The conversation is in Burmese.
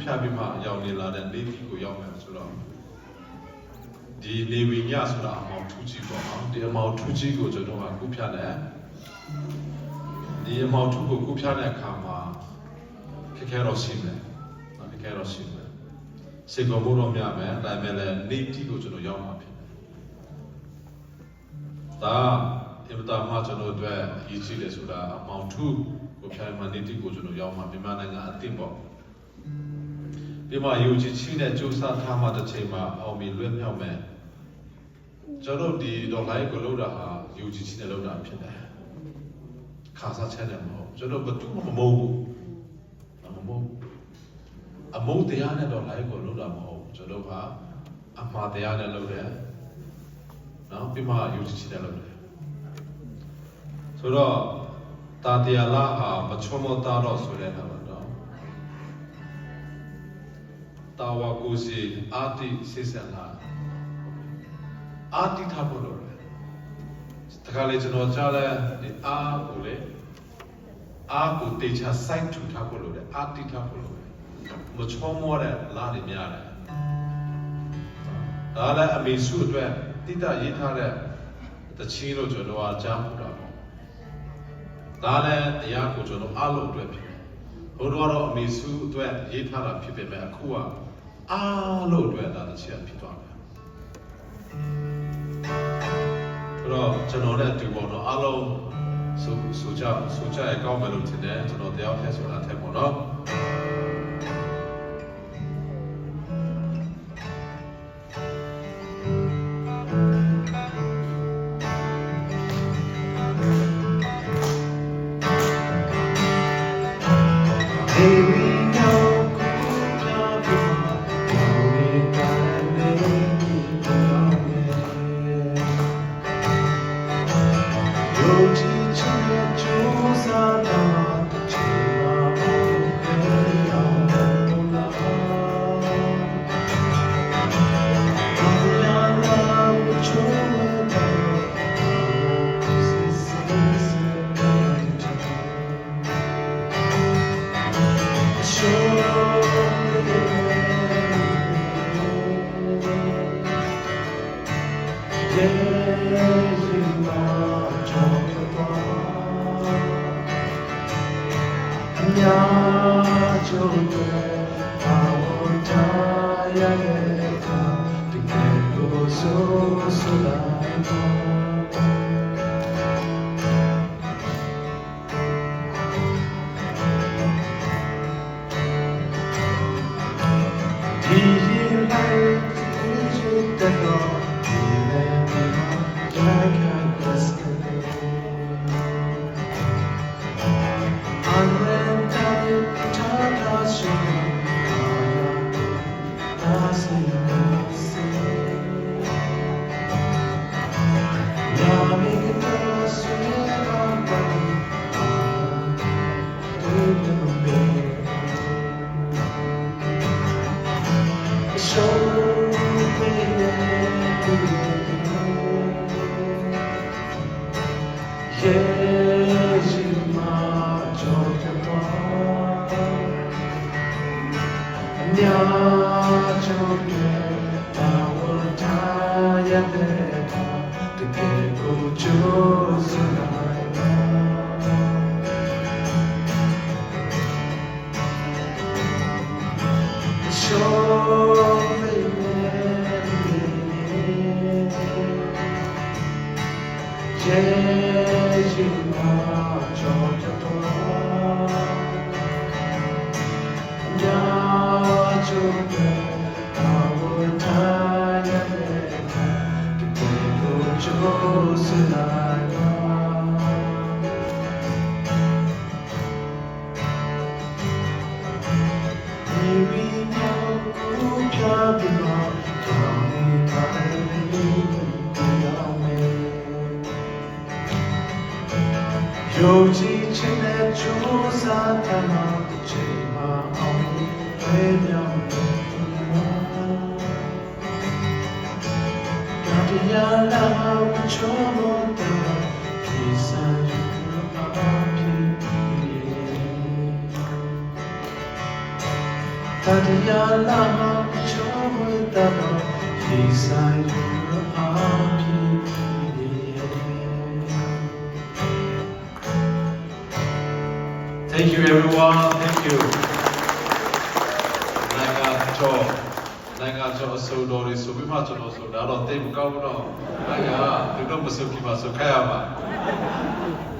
ဖြတ်ပြီးမှရောက်နေလာတဲ့နေတိကိုရောက်မယ်ဆိုတော့ဒီနေဝိညာဆိုတာအမောင်ထူးကြီးပေါ့နော်ဒီအမောင်ထူးကြီးကိုကျွန်တော်ကခုဖြတ်တယ်ဒီအမောင်ထူးကိုခုဖြတ်တဲ့အခါမှာခက်ခဲတော့ရှိမယ်ခက်ခဲတော့ရှိမယ်စေကောဘုရောမြမယ်ဒါပေမဲ့လည်းနေတိကိုကျွန်တော်ရောက်မှာဖြစ်တယ်ဒါအင်တာမှာကျွန်တော်တို့ရည်ကြည်တယ်ဆိုတာအမောင်ထူးကိုဖြတ်မှနေတိကိုကျွန်တော်ရောက်မှာမြန်မာနိုင်ငံအသစ်ပေါ့ဒီမှာယူကြည်ချင်းနဲ့ကြိုးစားထားမှတစ်ချိန်မှာအောင်မြင်လွတ်မြောက်မယ်ကျွန်တော်ဒီဒေါ်လာကိုလောက်တာဟာယူကြည်ချင်းနဲ့လောက်တာဖြစ်တယ်ခါစားချက်တယ်မဟုတ်ကျွန်တော်ဘယ်သူမှမမုန်းဘူးအမုန်းတရားနဲ့ဒေါ်လာကိုလောက်တာမဟုတ်ကျွန်တော်ကအမှားတရားနဲ့လောက်တယ်နော်ဒီမှာယူကြည်ချင်းနဲ့လောက်တယ်ဆိုတော့တာတရားလားဟာမချောမသားတော့ဆိုတဲ့ဟာပါတော့တာဝကိုစီအာတိစိစံလာအာတိထားဖို့လို့လေတခါလေကျွန်တော်ကြားလဲဒီအာကိုလေအာကိုတေချာစိုက်ထူထားဖို့လို့လေအာတိထားဖို့လို့မချောမောတဲ့လားတွေများတယ်ဒါလည်းအမေစုအတွက်တိတရေးထားတဲ့တချင်းလို့ကျွန်တော်ကကြားမှုတာပေါ့ဒါလည်းတရားကိုကျွန်တော်အားလုံးအတွက်ဖြစ်တယ်ဘုရားတော်အမေစုအတွက်ရေးထားတာဖြစ်ပေမဲ့အခုကအားလုံးအတွက်ဒါတချင်းဖြစ်သွားတယ်ဆိုတော့ကျွန်တော်လည်းဒီပေါ်တော့အားလုံးဆိုကြရကောင်းမယ်လို့ထင်တယ်ကျွန်တော်တရားဖက်ဆိုတာထက်ပေါ့နော် Tatiana Chomitama Beside Thank you everyone, thank you. Nanga cho so dori so bima cho so da lo te mo kaw no. Nanga tu do mo so ki ma so kha ya ma.